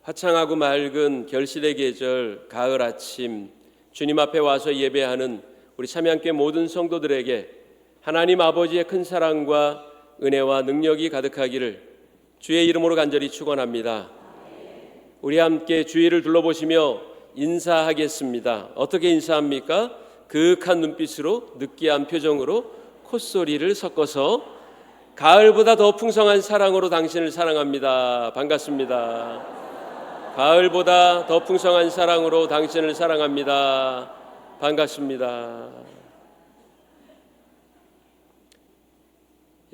화창하고 맑은 결실의 계절 가을 아침, 주님 앞에 와서 예배하는 우리 참여함께 모든 성도들에게 하나님 아버지의 큰 사랑과 은혜와 능력이 가득하기를 주의 이름으로 간절히 축원합니다. 우리 함께 주위를 둘러보시며 인사하겠습니다. 어떻게 인사합니까? 그윽한 눈빛으로 느끼한 표정으로 콧소리를 섞어서 가을보다 더 풍성한 사랑으로 당신을 사랑합니다. 반갑습니다. 가을보다 더 풍성한 사랑으로 당신을 사랑합니다. 반갑습니다.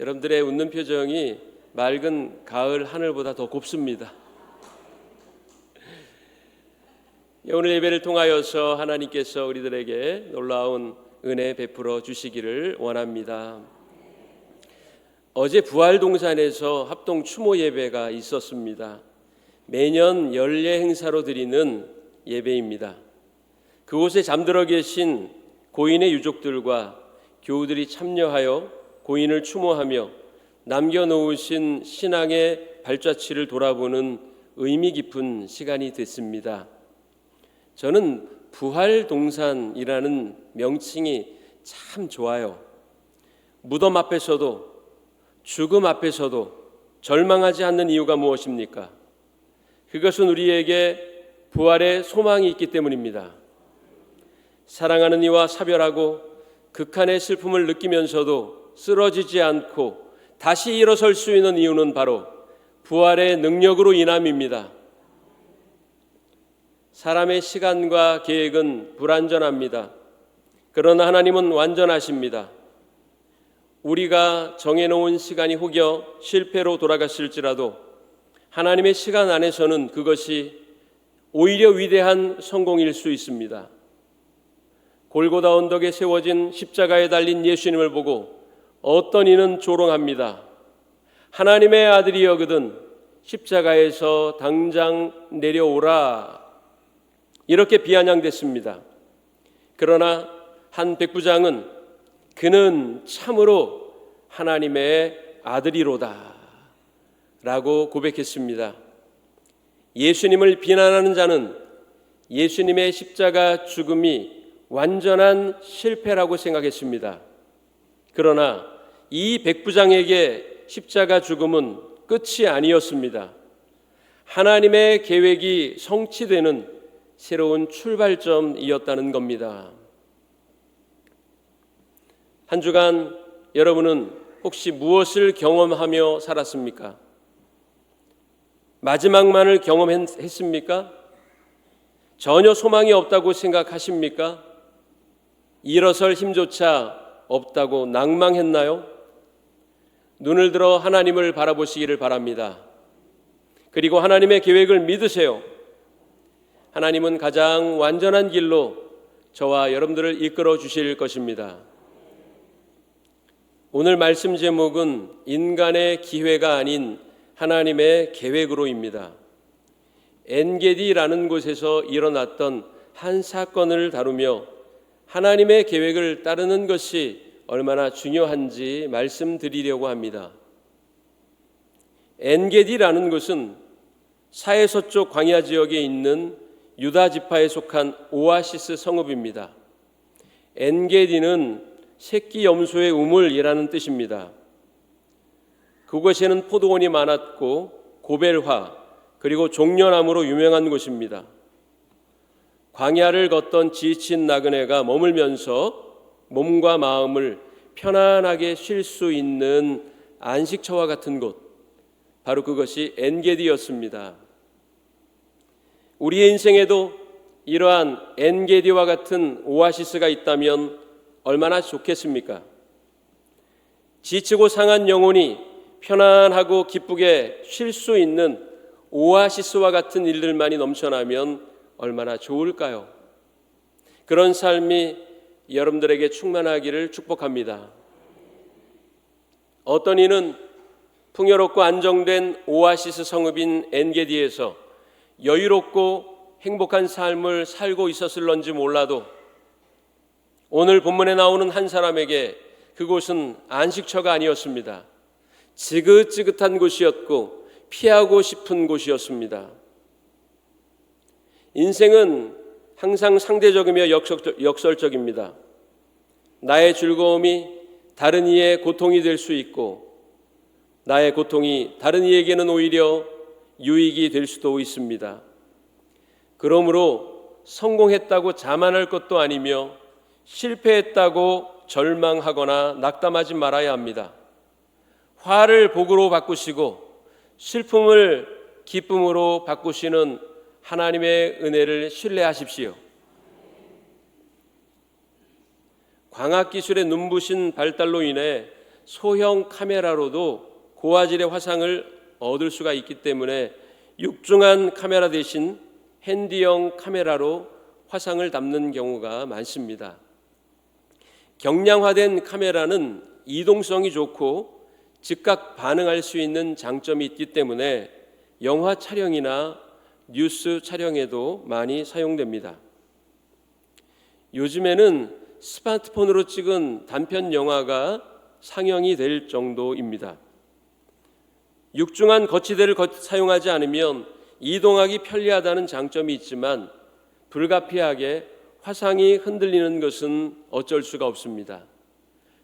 여러분들의 웃는 표정이 맑은 가을 하늘보다 더 곱습니다. 오늘 예배를 통하여서 하나님께서 우리들에게 놀라운 은혜 베풀어 주시기를 원합니다. 어제 부활동산에서 합동 추모 예배가 있었습니다. 매년 연례 행사로 드리는 예배입니다. 그곳에 잠들어 계신 고인의 유족들과 교우들이 참여하여 고인을 추모하며 남겨놓으신 신앙의 발자취를 돌아보는 의미 깊은 시간이 됐습니다. 저는 부활동산이라는 명칭이 참 좋아요. 무덤 앞에서도 죽음 앞에서도 절망하지 않는 이유가 무엇입니까? 그것은 우리에게 부활의 소망이 있기 때문입니다. 사랑하는 이와 사별하고 극한의 슬픔을 느끼면서도 쓰러지지 않고 다시 일어설 수 있는 이유는 바로 부활의 능력으로 인함입니다. 사람의 시간과 계획은 불완전합니다. 그러나 하나님은 완전하십니다. 우리가 정해놓은 시간이 혹여 실패로 돌아갔을지라도 하나님의 시간 안에서는 그것이 오히려 위대한 성공일 수 있습니다. 골고다 언덕에 세워진 십자가에 달린 예수님을 보고 어떤 이는 조롱합니다. 하나님의 아들이여거든 십자가에서 당장 내려오라. 이렇게 비아냥댔습니다. 그러나 한 백부장은 그는 참으로 하나님의 아들이로다 라고 고백했습니다. 예수님을 비난하는 자는 예수님의 십자가 죽음이 완전한 실패라고 생각했습니다. 그러나 이 백부장에게 십자가 죽음은 끝이 아니었습니다. 하나님의 계획이 성취되는 새로운 출발점이었다는 겁니다. 한 주간 여러분은 혹시 무엇을 경험하며 살았습니까? 마지막만을 경험했습니까? 전혀 소망이 없다고 생각하십니까? 일어설 힘조차 없다고 낭망했나요? 눈을 들어 하나님을 바라보시기를 바랍니다. 그리고 하나님의 계획을 믿으세요. 하나님은 가장 완전한 길로 저와 여러분들을 이끌어 주실 것입니다. 오늘 말씀 제목은 인간의 기회가 아닌 하나님의 계획으로입니다. 엔게디라는 곳에서 일어났던 한 사건을 다루며 하나님의 계획을 따르는 것이 얼마나 중요한지 말씀드리려고 합니다. 엔게디라는 곳은 사해서쪽 광야 지역에 있는 유다 지파에 속한 오아시스 성읍입니다. 엔게디는 새끼 염소의 우물이라는 뜻입니다. 그곳에는 포도원이 많았고 고벨화 그리고 종려나무로 유명한 곳입니다. 광야를 걷던 지친 나그네가 머물면서 몸과 마음을 편안하게 쉴 수 있는 안식처와 같은 곳, 바로 그것이 엔게디였습니다. 우리의 인생에도 이러한 엔게디와 같은 오아시스가 있다면 얼마나 좋겠습니까? 지치고 상한 영혼이 편안하고 기쁘게 쉴 수 있는 오아시스와 같은 일들만이 넘쳐나면 얼마나 좋을까요? 그런 삶이 여러분들에게 충만하기를 축복합니다. 어떤 이는 풍요롭고 안정된 오아시스 성읍인 엔게디에서 여유롭고 행복한 삶을 살고 있었을런지 몰라도 오늘 본문에 나오는 한 사람에게 그곳은 안식처가 아니었습니다. 지긋지긋한 곳이었고 피하고 싶은 곳이었습니다. 인생은 항상 상대적이며 역설적입니다. 나의 즐거움이 다른 이의 고통이 될 수 있고 나의 고통이 다른 이에게는 오히려 유익이 될 수도 있습니다. 그러므로 성공했다고 자만할 것도 아니며 실패했다고 절망하거나 낙담하지 말아야 합니다. 화를 복으로 바꾸시고 슬픔을 기쁨으로 바꾸시는 하나님의 은혜를 신뢰하십시오. 광학기술의 눈부신 발달로 인해 소형 카메라로도 고화질의 화상을 얻을 수가 있기 때문에 육중한 카메라 대신 핸디형 카메라로 화상을 담는 경우가 많습니다. 경량화된 카메라는 이동성이 좋고 즉각 반응할 수 있는 장점이 있기 때문에 영화 촬영이나 뉴스 촬영에도 많이 사용됩니다. 요즘에는 스마트폰으로 찍은 단편 영화가 상영이 될 정도입니다. 육중한 거치대를 사용하지 않으면 이동하기 편리하다는 장점이 있지만 불가피하게 화상이 흔들리는 것은 어쩔 수가 없습니다.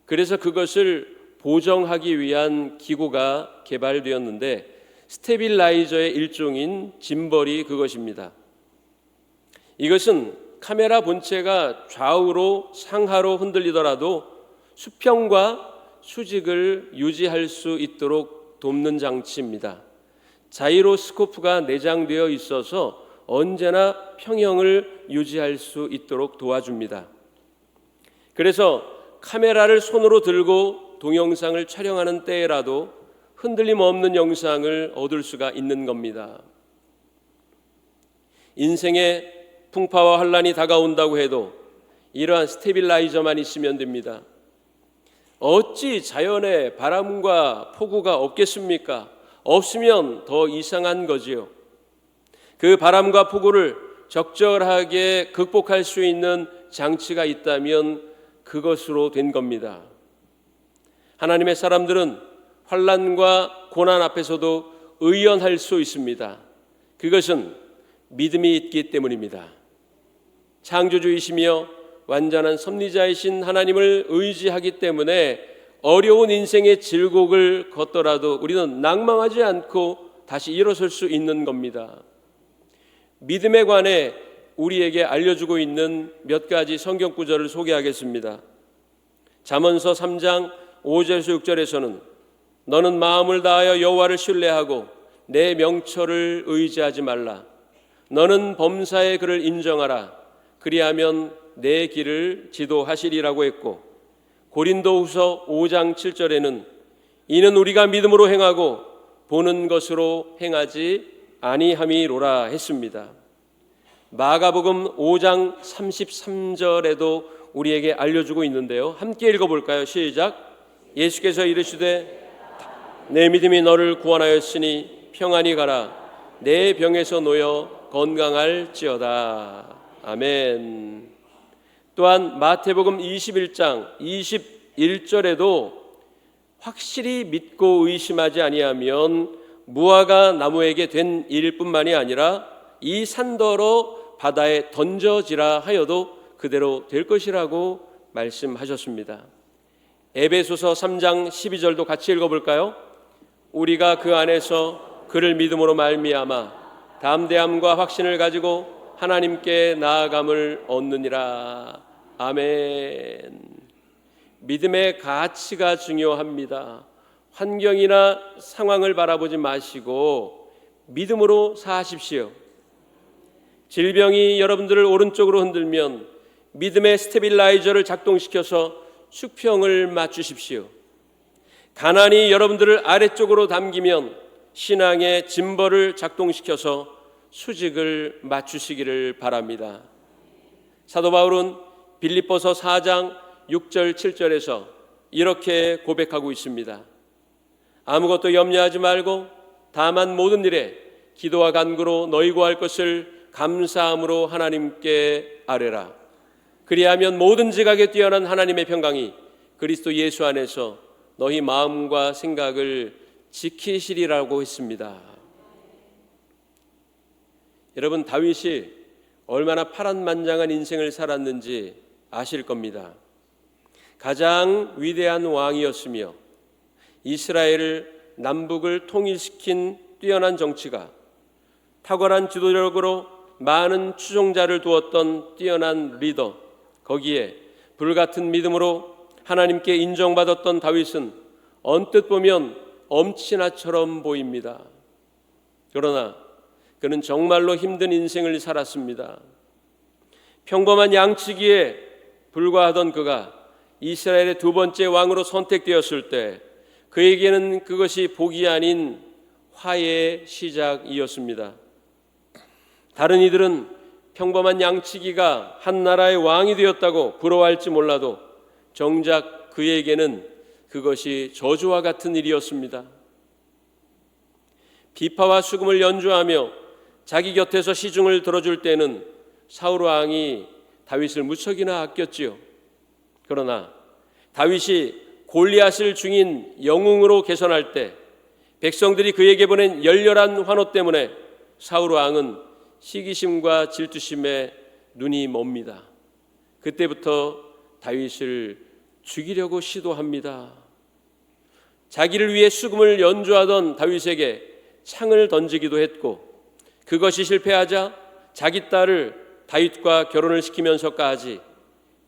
그래서 그것을 보정하기 위한 기구가 개발되었는데 스테빌라이저의 일종인 짐벌이 그것입니다. 이것은 카메라 본체가 좌우로 상하로 흔들리더라도 수평과 수직을 유지할 수 있도록 돕는 장치입니다. 자이로스코프가 내장되어 있어서 언제나 평형을 유지할 수 있도록 도와줍니다. 그래서 카메라를 손으로 들고 동영상을 촬영하는 때에라도 흔들림 없는 영상을 얻을 수가 있는 겁니다. 인생의 풍파와 환란이 다가온다고 해도 이러한 스테빌라이저만 있으면 됩니다. 어찌 자연의 바람과 폭우가 없겠습니까? 없으면 더 이상한 거지요. 그 바람과 폭우를 적절하게 극복할 수 있는 장치가 있다면 그것으로 된 겁니다. 하나님의 사람들은 환난과 고난 앞에서도 의연할 수 있습니다. 그것은 믿음이 있기 때문입니다. 창조주이시며 완전한 섭리자이신 하나님을 의지하기 때문에 어려운 인생의 질곡을 걷더라도 우리는 낭망하지 않고 다시 일어설 수 있는 겁니다. 믿음에 관해 우리에게 알려주고 있는 몇 가지 성경 구절을 소개하겠습니다. 잠언서 3장 5절에서 6절에서는 너는 마음을 다하여 여호와를 신뢰하고 내 명철을 의지하지 말라. 너는 범사의 그를 인정하라. 그리하면 내 길을 지도하시리라고 했고, 고린도후서 5장 7절에는 이는 우리가 믿음으로 행하고 보는 것으로 행하지 아니함이로라 했습니다. 마가복음 5장 33절에도 우리에게 알려주고 있는데요. 함께 읽어볼까요? 시작. 예수께서 이르시되 내 믿음이 너를 구원하였으니 평안히 가라. 내 병에서 놓여 건강할지어다. 아멘. 또한 마태복음 21장 21절에도 확실히 믿고 의심하지 아니하면 무화과 나무에게 된 일뿐만이 아니라 이 산더러 바다에 던져지라 하여도 그대로 될 것이라고 말씀하셨습니다. 에베소서 3장 12절도 같이 읽어볼까요? 우리가 그 안에서 그를 믿음으로 말미암아 담대함과 확신을 가지고 하나님께 나아감을 얻느니라. 아멘. 믿음의 가치가 중요합니다. 환경이나 상황을 바라보지 마시고 믿음으로 사십시오. 질병이 여러분들을 오른쪽으로 흔들면 믿음의 스테빌라이저를 작동시켜서 수평을 맞추십시오. 가난이 여러분들을 아래쪽으로 당기면 신앙의 짐벌을 작동시켜서 수직을 맞추시기를 바랍니다. 사도 바울은 빌립보서 4장 6절 7절에서 이렇게 고백하고 있습니다. 아무것도 염려하지 말고 다만 모든 일에 기도와 간구로 너희 구할 것을 감사함으로 하나님께 아뢰라. 그리하면 모든 지각에 뛰어난 하나님의 평강이 그리스도 예수 안에서 너희 마음과 생각을 지키시리라고 했습니다. 여러분, 다윗이 얼마나 파란만장한 인생을 살았는지 아실 겁니다. 가장 위대한 왕이었으며 이스라엘을 남북을 통일시킨 뛰어난 정치가, 탁월한 지도력으로 많은 추종자를 두었던 뛰어난 리더, 거기에 불같은 믿음으로 하나님께 인정받았던 다윗은 언뜻 보면 엄친아처럼 보입니다. 그러나 그는 정말로 힘든 인생을 살았습니다. 평범한 양치기에 불과하던 그가 이스라엘의 두 번째 왕으로 선택되었을 때 그에게는 그것이 복이 아닌 화해의 시작이었습니다. 다른 이들은 평범한 양치기가 한 나라의 왕이 되었다고 부러워할지 몰라도 정작 그에게는 그것이 저주와 같은 일이었습니다. 비파와 수금을 연주하며 자기 곁에서 시중을 들어줄 때는 사울 왕이 다윗을 무척이나 아꼈지요. 그러나 다윗이 골리앗을 중인 영웅으로 개선할 때 백성들이 그에게 보낸 열렬한 환호 때문에 사울 왕은 시기심과 질투심에 눈이 멉니다. 그때부터 다윗을 죽이려고 시도합니다. 자기를 위해 수금을 연주하던 다윗에게 창을 던지기도 했고, 그것이 실패하자 자기 딸을 다윗과 결혼을 시키면서까지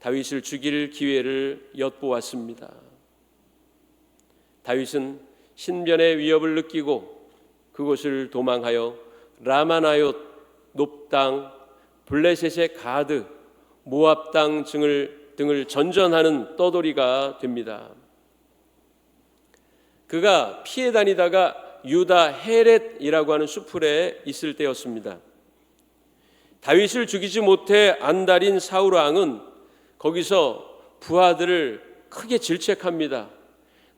다윗을 죽일 기회를 엿보았습니다. 다윗은 신변의 위협을 느끼고 그곳을 도망하여 라마나옳, 놉 땅, 블레셋의 가드, 모압 땅 등을 전전하는 떠돌이가 됩니다. 그가 피해 다니다가 유다 헤렛이라고 하는 수풀에 있을 때였습니다. 다윗을 죽이지 못해 안달인 사울 왕은 거기서 부하들을 크게 질책합니다.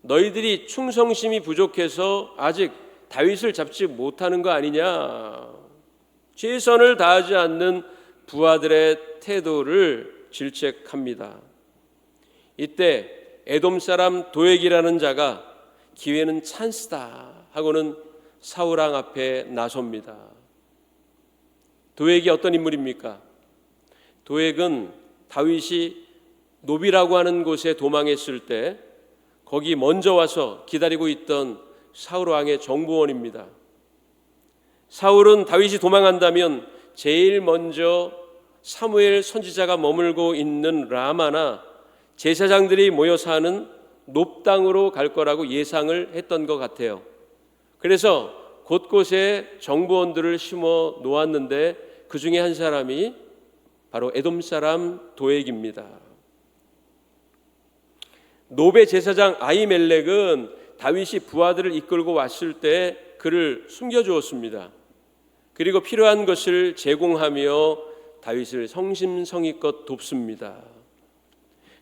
너희들이 충성심이 부족해서 아직 다윗을 잡지 못하는 거 아니냐. 최선을 다하지 않는 부하들의 태도를 질책합니다. 이때 에돔 사람 도액이라는 자가 기회는 찬스다 하고는 사울 왕 앞에 나섭니다. 도액이 어떤 인물입니까? 도액은 다윗이 노비라고 하는 곳에 도망했을 때 거기 먼저 와서 기다리고 있던 사울 왕의 정보원입니다. 사울은 다윗이 도망한다면 제일 먼저 사무엘 선지자가 머물고 있는 라마나 제사장들이 모여 사는 놉 땅으로 갈 거라고 예상을 했던 것 같아요. 그래서 곳곳에 정보원들을 심어 놓았는데 그 중에 한 사람이 바로 에돔 사람 도액입니다. 놉의 제사장 아히멜렉은 다윗이 부하들을 이끌고 왔을 때 그를 숨겨주었습니다. 그리고 필요한 것을 제공하며 다윗을 성심성의껏 돕습니다.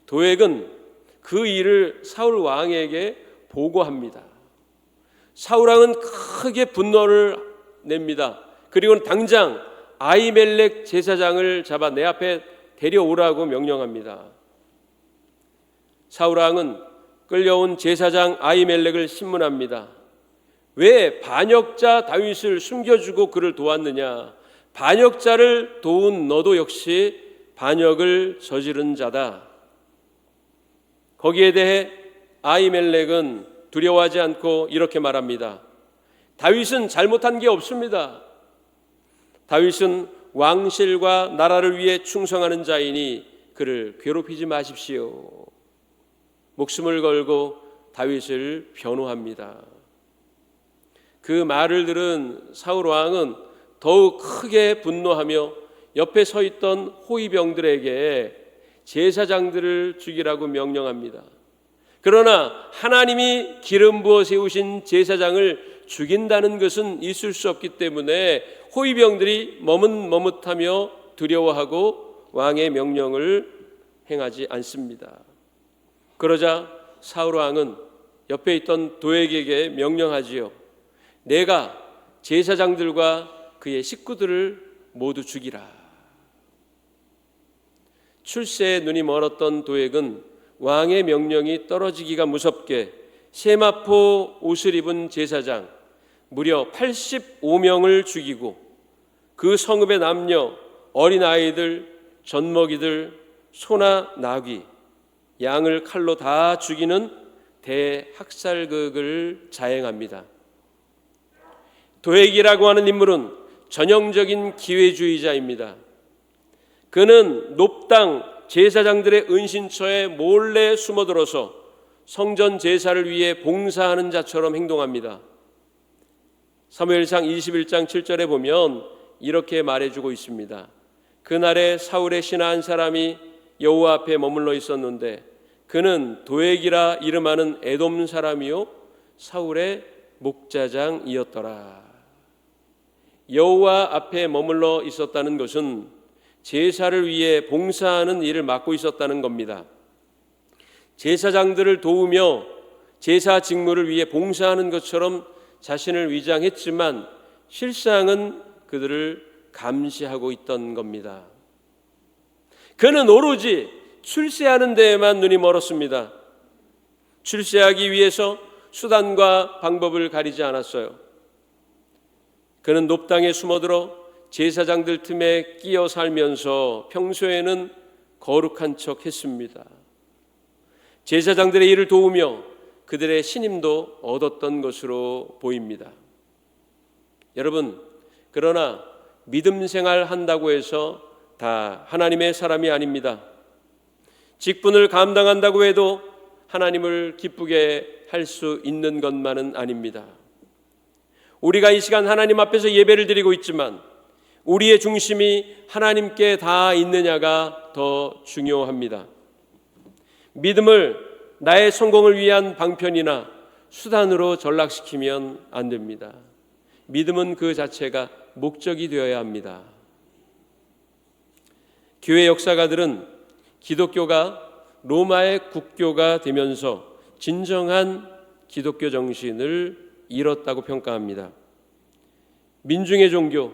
도액은 그 일을 사울 왕에게 보고합니다. 사울 왕은 크게 분노를 냅니다. 그리고 당장 아히멜렉 제사장을 잡아 내 앞에 데려오라고 명령합니다. 사울 왕은 끌려온 제사장 아히멜렉을 신문합니다. 왜 반역자 다윗을 숨겨주고 그를 도왔느냐? 반역자를 도운 너도 역시 반역을 저지른 자다. 거기에 대해 아히멜렉은 두려워하지 않고 이렇게 말합니다. 다윗은 잘못한 게 없습니다. 다윗은 왕실과 나라를 위해 충성하는 자이니 그를 괴롭히지 마십시오. 목숨을 걸고 다윗을 변호합니다. 그 말을 들은 사울 왕은 더욱 크게 분노하며 옆에 서 있던 호위병들에게 제사장들을 죽이라고 명령합니다. 그러나 하나님이 기름 부어 세우신 제사장을 죽인다는 것은 있을 수 없기 때문에 호위병들이 머뭇머뭇하며 두려워하고 왕의 명령을 행하지 않습니다. 그러자 사울 왕은 옆에 있던 도액에게 명령하지요. 내가 제사장들과 그의 식구들을 모두 죽이라. 출세에 눈이 멀었던 도액은 왕의 명령이 떨어지기가 무섭게 세마포 옷을 입은 제사장 무려 85명을 죽이고 그 성읍의 남녀 어린아이들, 젖먹이들, 소나 나귀, 양을 칼로 다 죽이는 대학살극을 자행합니다. 도액이라고 하는 인물은 전형적인 기회주의자입니다. 그는 놋당 제사장들의 은신처에 몰래 숨어들어서 성전 제사를 위해 봉사하는 자처럼 행동합니다. 사무엘상 21장 7절에 보면 이렇게 말해주고 있습니다. 그날에 사울의 신하 한 사람이 여호와 앞에 머물러 있었는데 그는 도액이라 이름하는 에돔 사람이요 사울의 목자장이었더라. 여호와 앞에 머물러 있었다는 것은 제사를 위해 봉사하는 일을 맡고 있었다는 겁니다. 제사장들을 도우며 제사 직무를 위해 봉사하는 것처럼 자신을 위장했지만 실상은 그들을 감시하고 있던 겁니다. 그는 오로지 출세하는 데에만 눈이 멀었습니다. 출세하기 위해서 수단과 방법을 가리지 않았어요. 그는 놋당에 숨어들어 제사장들 틈에 끼어 살면서 평소에는 거룩한 척 했습니다. 제사장들의 일을 도우며 그들의 신임도 얻었던 것으로 보입니다. 여러분, 그러나 믿음 생활 한다고 해서 다 하나님의 사람이 아닙니다. 직분을 감당한다고 해도 하나님을 기쁘게 할 수 있는 것만은 아닙니다. 우리가 이 시간 하나님 앞에서 예배를 드리고 있지만 우리의 중심이 하나님께 다 있느냐가 더 중요합니다. 믿음을 나의 성공을 위한 방편이나 수단으로 전락시키면 안 됩니다. 믿음은 그 자체가 목적이 되어야 합니다. 교회 역사가들은 기독교가 로마의 국교가 되면서 진정한 기독교 정신을 잃었다고 평가합니다. 민중의 종교,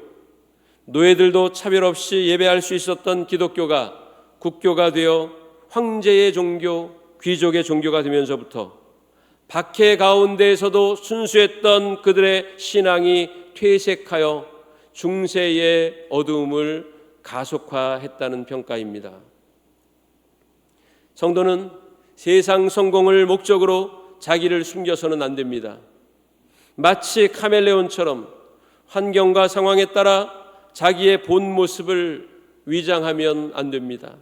노예들도 차별 없이 예배할 수 있었던 기독교가 국교가 되어 황제의 종교, 귀족의 종교가 되면서부터 박해 가운데에서도 순수했던 그들의 신앙이 퇴색하여 중세의 어두움을 가속화했다는 평가입니다. 성도는 세상 성공을 목적으로 자기를 숨겨서는 안 됩니다. 마치 카멜레온처럼 환경과 상황에 따라 자기의 본 모습을 위장하면 안 됩니다.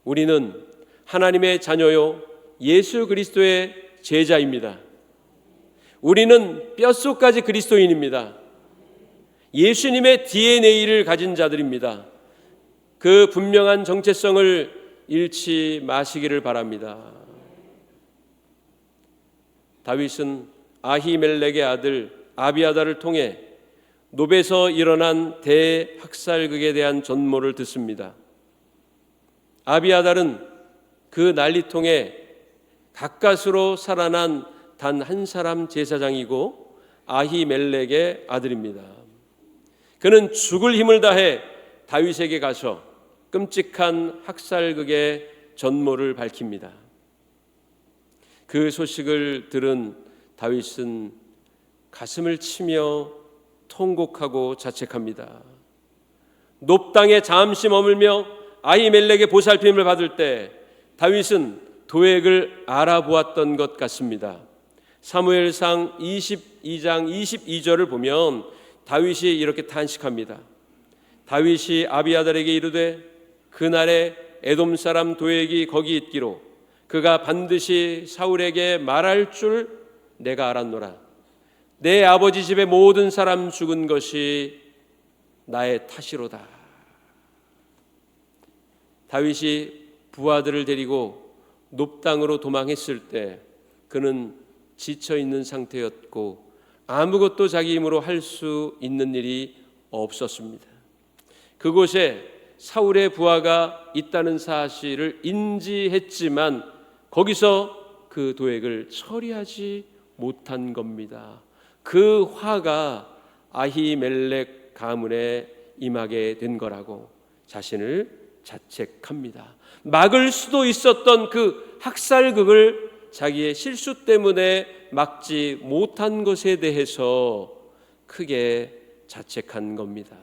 우리는 하나님의 자녀요 예수 그리스도의 제자입니다. 우리는 뼛속까지 그리스도인입니다. 예수님의 DNA를 가진 자들입니다. 그 분명한 정체성을 잃지 마시기를 바랍니다. 다윗은 아히멜렉의 아들 아비아달을 통해 노베에서 일어난 대학살극에 대한 전모를 듣습니다. 아비아달은 그 난리통에 가까스로 살아난 단 한 사람 제사장이고 아히멜렉의 아들입니다. 그는 죽을 힘을 다해 다윗에게 가서 끔찍한 학살극의 전모를 밝힙니다. 그 소식을 들은 다윗은 가슴을 치며 통곡하고 자책합니다. 놋당에 잠시 머물며 아히멜렉의 보살핌을 받을 때 다윗은 도액을 알아보았던 것 같습니다. 사무엘상 22장 22절을 보면 다윗이 이렇게 탄식합니다. 다윗이 아비아달에게 이르되 그날에 에돔 사람 도액이 거기 있기로 그가 반드시 사울에게 말할 줄 내가 알았노라. 내 아버지 집의 모든 사람 죽은 것이 나의 탓이로다. 다윗이 부하들을 데리고 놋당으로 도망했을 때 그는 지쳐 있는 상태였고 아무것도 자기 힘으로 할 수 있는 일이 없었습니다. 그곳에 사울의 부하가 있다는 사실을 인지했지만 거기서 그 도액을 처리하지 못한 겁니다. 그 화가 아히멜렉 가문에 임하게 된 거라고 자신을 자책합니다. 막을 수도 있었던 그 학살극을 자기의 실수 때문에 막지 못한 것에 대해서 크게 자책한 겁니다.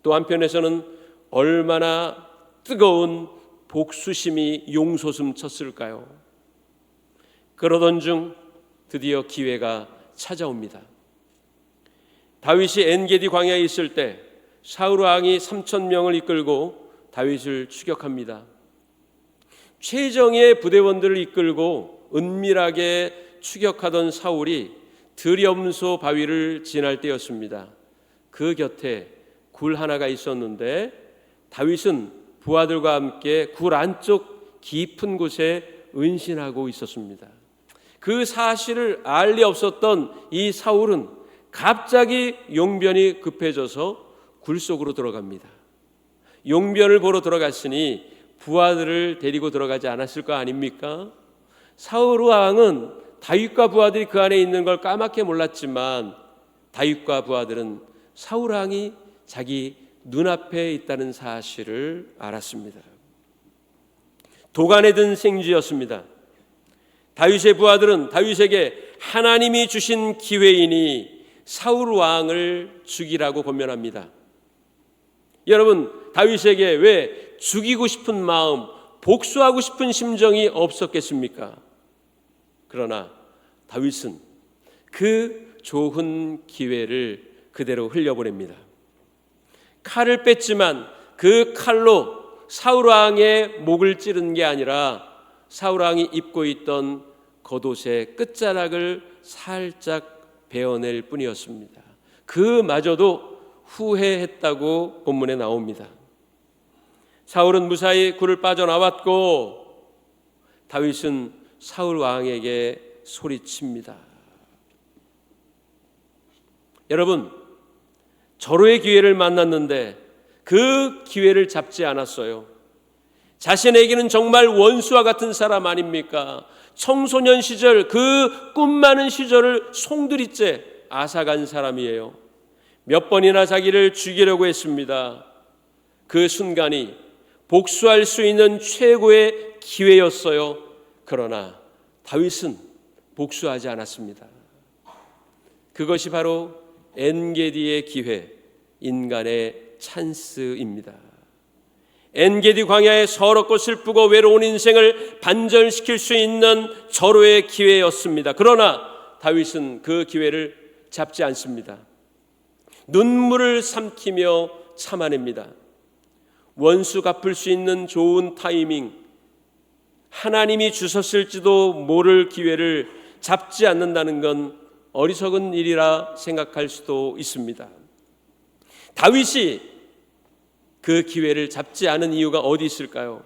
또 한편에서는 얼마나 뜨거운 복수심이 용솟음 쳤을까요? 그러던 중 드디어 기회가 찾아옵니다. 다윗이 엔게디 광야에 있을 때 사울 왕이 3,000명을 이끌고 다윗을 추격합니다. 최정예 부대원들을 이끌고 은밀하게 추격하던 사울이 드렴소 바위를 지날 때였습니다. 그 곁에 굴 하나가 있었는데 다윗은 부하들과 함께 굴 안쪽 깊은 곳에 은신하고 있었습니다. 그 사실을 알 리 없었던 이 사울은 갑자기 용변이 급해져서 굴 속으로 들어갑니다. 용변을 보러 들어갔으니 부하들을 데리고 들어가지 않았을 거 아닙니까? 사울 왕은 다윗과 부하들이 그 안에 있는 걸 까맣게 몰랐지만 다윗과 부하들은 사울 왕이 자기 눈앞에 있다는 사실을 알았습니다. 도간에 든 생쥐였습니다. 다윗의 부하들은 다윗에게 하나님이 주신 기회이니 사울 왕을 죽이라고 권면합니다. 여러분, 다윗에게 왜 죽이고 싶은 마음, 복수하고 싶은 심정이 없었겠습니까? 그러나 다윗은 그 좋은 기회를 그대로 흘려보냅니다. 칼을 뺐지만 그 칼로 사울 왕의 목을 찌른 게 아니라 사울 왕이 입고 있던 겉옷의 끝자락을 살짝 베어낼 뿐이었습니다. 그마저도 후회했다고 본문에 나옵니다. 사울은 무사히 굴을 빠져나왔고 다윗은 사울 왕에게 소리칩니다. 여러분, 절호의 기회를 만났는데 그 기회를 잡지 않았어요. 자신에게는 정말 원수와 같은 사람 아닙니까? 청소년 시절, 그 꿈 많은 시절을 송두리째 앗아간 사람이에요. 몇 번이나 자기를 죽이려고 했습니다. 그 순간이 복수할 수 있는 최고의 기회였어요. 그러나 다윗은 복수하지 않았습니다. 그것이 바로 엔게디의 기회, 인간의 찬스입니다. 엔게디 광야의 서럽고 슬프고 외로운 인생을 반전시킬 수 있는 절호의 기회였습니다. 그러나 다윗은 그 기회를 잡지 않습니다. 눈물을 삼키며 참아냅니다. 원수 갚을 수 있는 좋은 타이밍, 하나님이 주셨을지도 모를 기회를 잡지 않는다는 건 어리석은 일이라 생각할 수도 있습니다. 다윗이 그 기회를 잡지 않은 이유가 어디 있을까요?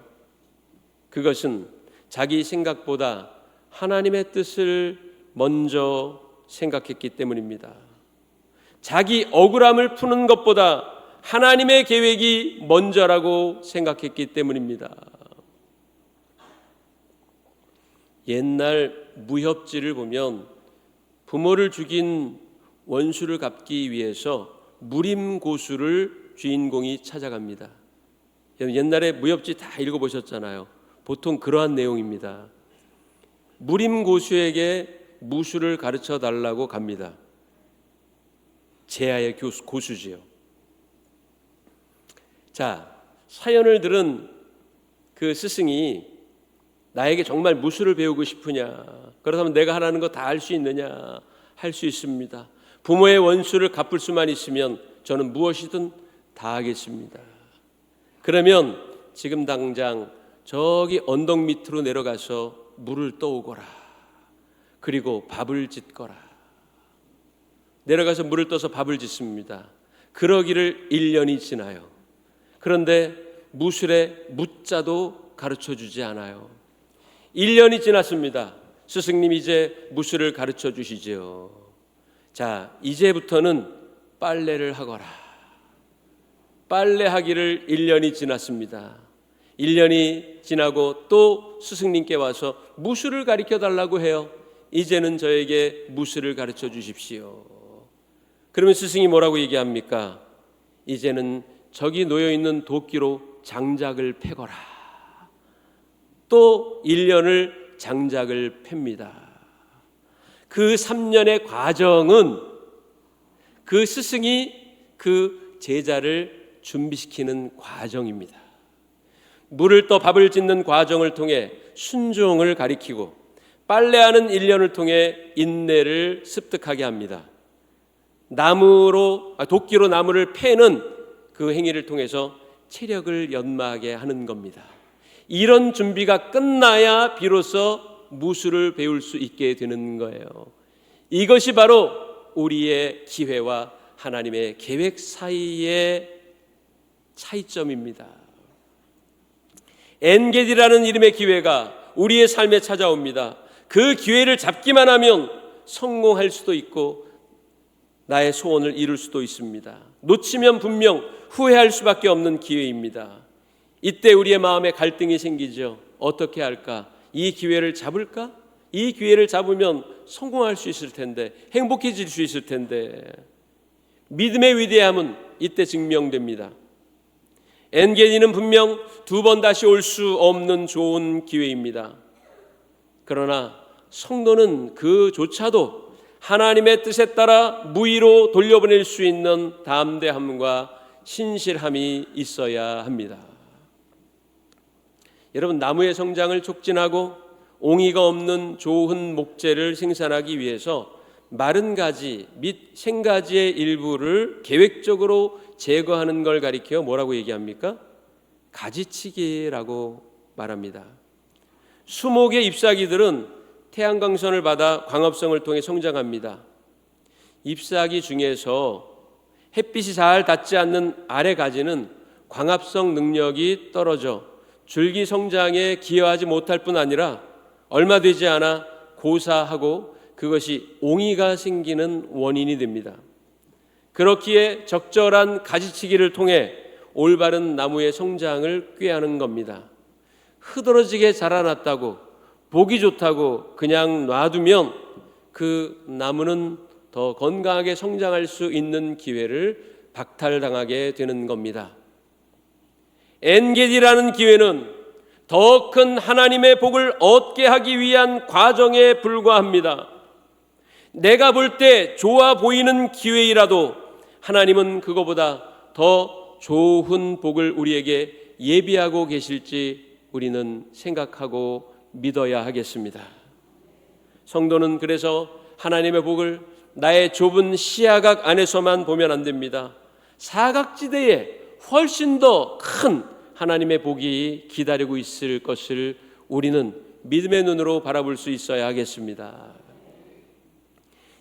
그것은 자기 생각보다 하나님의 뜻을 먼저 생각했기 때문입니다. 자기 억울함을 푸는 것보다 하나님의 계획이 먼저라고 생각했기 때문입니다. 옛날 무협지를 보면 부모를 죽인 원수를 갚기 위해서 무림고수를 주인공이 찾아갑니다. 옛날에 무협지 다 읽어보셨잖아요. 보통 그러한 내용입니다. 무림고수에게 무술을 가르쳐 달라고 갑니다. 제아의 고수지요. 자, 사연을 들은 그 스승이 나에게 정말 무술을 배우고 싶으냐, 그렇다면 내가 하라는 거 다 할 수 있느냐? 할 수 있습니다. 부모의 원수를 갚을 수만 있으면 저는 무엇이든 다 하겠습니다. 그러면 지금 당장 저기 언덕 밑으로 내려가서 물을 떠오거라. 그리고 밥을 짓거라. 내려가서 물을 떠서 밥을 짓습니다. 그러기를 1년이 지나요. 그런데 무술의 무자도 가르쳐주지 않아요. 1년이 지났습니다. 스승님, 이제 무술을 가르쳐 주시죠. 자, 이제부터는 빨래를 하거라. 빨래하기를 1년이 지났습니다. 1년이 지나고 또 스승님께 와서 무술을 가르쳐 달라고 해요. 이제는 저에게 무술을 가르쳐 주십시오. 그러면 스승이 뭐라고 얘기합니까? 이제는 저기 놓여있는 도끼로 장작을 패거라. 또 1년을 장작을 팹니다. 그 3년의 과정은 그 스승이 그 제자를 준비시키는 과정입니다. 물을 떠 밥을 짓는 과정을 통해 순종을 가리키고 빨래하는 일련을 통해 인내를 습득하게 합니다. 도끼로 나무를 패는 그 행위를 통해서 체력을 연마하게 하는 겁니다. 이런 준비가 끝나야 비로소 무술을 배울 수 있게 되는 거예요. 이것이 바로 우리의 기회와 하나님의 계획 사이의 차이점입니다. 엔게디라는 이름의 기회가 우리의 삶에 찾아옵니다. 그 기회를 잡기만 하면 성공할 수도 있고 나의 소원을 이룰 수도 있습니다. 놓치면 분명 후회할 수밖에 없는 기회입니다. 이때 우리의 마음에 갈등이 생기죠. 어떻게 할까? 이 기회를 잡을까? 이 기회를 잡으면 성공할 수 있을 텐데, 행복해질 수 있을 텐데. 믿음의 위대함은 이때 증명됩니다. 엔게디는 분명 두 번 다시 올 수 없는 좋은 기회입니다. 그러나 성도는 그조차도 하나님의 뜻에 따라 무의로 돌려보낼 수 있는 담대함과 신실함이 있어야 합니다. 여러분, 나무의 성장을 촉진하고 옹이가 없는 좋은 목재를 생산하기 위해서 마른 가지 및 생가지의 일부를 계획적으로 제거하는 걸 가리켜 뭐라고 얘기합니까? 가지치기라고 말합니다. 수목의 잎사귀들은 태양광선을 받아 광합성을 통해 성장합니다. 잎사귀 중에서 햇빛이 잘 닿지 않는 아래 가지는 광합성 능력이 떨어져 줄기 성장에 기여하지 못할 뿐 아니라 얼마 되지 않아 고사하고 그것이 옹이가 생기는 원인이 됩니다. 그렇기에 적절한 가지치기를 통해 올바른 나무의 성장을 꾀하는 겁니다. 흐드러지게 자라났다고 보기 좋다고 그냥 놔두면 그 나무는 더 건강하게 성장할 수 있는 기회를 박탈당하게 되는 겁니다. 엔게디라는 기회는 더 큰 하나님의 복을 얻게 하기 위한 과정에 불과합니다. 내가 볼 때 좋아 보이는 기회이라도 하나님은 그거보다 더 좋은 복을 우리에게 예비하고 계실지 우리는 생각하고 믿어야 하겠습니다. 성도는 그래서 하나님의 복을 나의 좁은 시야각 안에서만 보면 안 됩니다. 사각지대에 훨씬 더 큰 하나님의 복이 기다리고 있을 것을 우리는 믿음의 눈으로 바라볼 수 있어야 하겠습니다.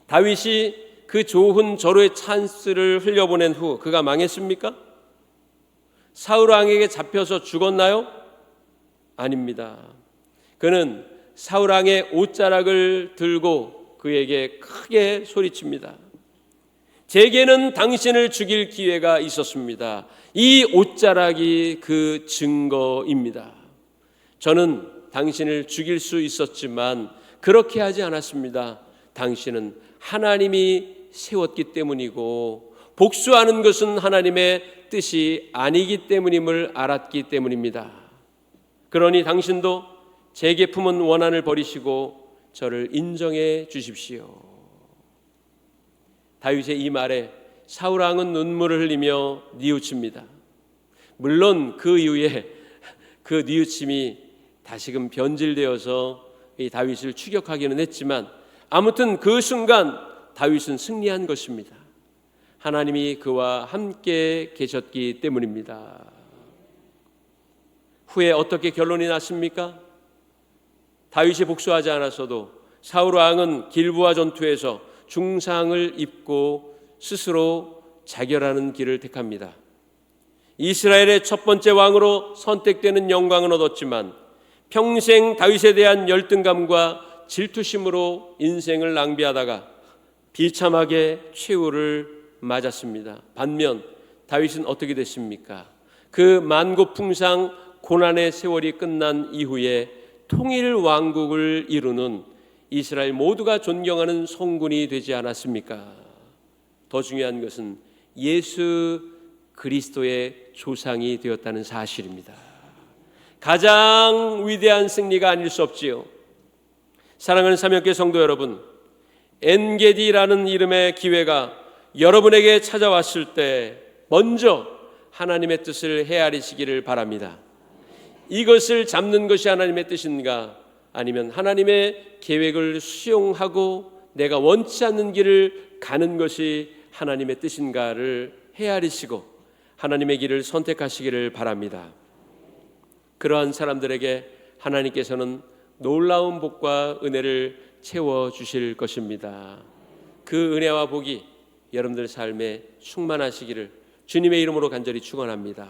다윗이 그 좋은 절호의 찬스를 흘려보낸 후 그가 망했습니까? 사울 왕에게 잡혀서 죽었나요? 아닙니다. 그는 사울 왕의 옷자락을 들고 그에게 크게 소리칩니다. 제게는 당신을 죽일 기회가 있었습니다. 이 옷자락이 그 증거입니다. 저는 당신을 죽일 수 있었지만 그렇게 하지 않았습니다. 당신은 하나님이 세웠기 때문이고 복수하는 것은 하나님의 뜻이 아니기 때문임을 알았기 때문입니다. 그러니 당신도 제게 품은 원한을 버리시고 저를 인정해 주십시오. 다윗의 이 말에 사울 왕은 눈물을 흘리며 뉘우칩니다. 물론 그 이후에 그 뉘우침이 다시금 변질되어서 이 다윗을 추격하기는 했지만 아무튼 그 순간 다윗은 승리한 것입니다. 하나님이 그와 함께 계셨기 때문입니다. 후에 어떻게 결론이 났습니까? 다윗이 복수하지 않았어도 사울 왕은 길보아 전투에서 중상을 입고 스스로 자결하는 길을 택합니다. 이스라엘의 첫 번째 왕으로 선택되는 영광은 얻었지만 평생 다윗에 대한 열등감과 질투심으로 인생을 낭비하다가 비참하게 최후를 맞았습니다. 반면 다윗은 어떻게 됐습니까? 그 만고풍상 고난의 세월이 끝난 이후에 통일 왕국을 이루는 이스라엘 모두가 존경하는 성군이 되지 않았습니까? 더 중요한 것은 예수 그리스도의 조상이 되었다는 사실입니다. 가장 위대한 승리가 아닐 수 없지요. 사랑하는 삼형제 성도 여러분, 엔게디라는 이름의 기회가 여러분에게 찾아왔을 때 먼저 하나님의 뜻을 헤아리시기를 바랍니다. 이것을 잡는 것이 하나님의 뜻인가, 아니면 하나님의 계획을 수용하고 내가 원치 않는 길을 가는 것이 하나님의 뜻인가를 헤아리시고 하나님의 길을 선택하시기를 바랍니다. 그러한 사람들에게 하나님께서는 놀라운 복과 은혜를 채워주실 것입니다. 그 은혜와 복이 여러분들 삶에 충만하시기를 주님의 이름으로 간절히 축원합니다.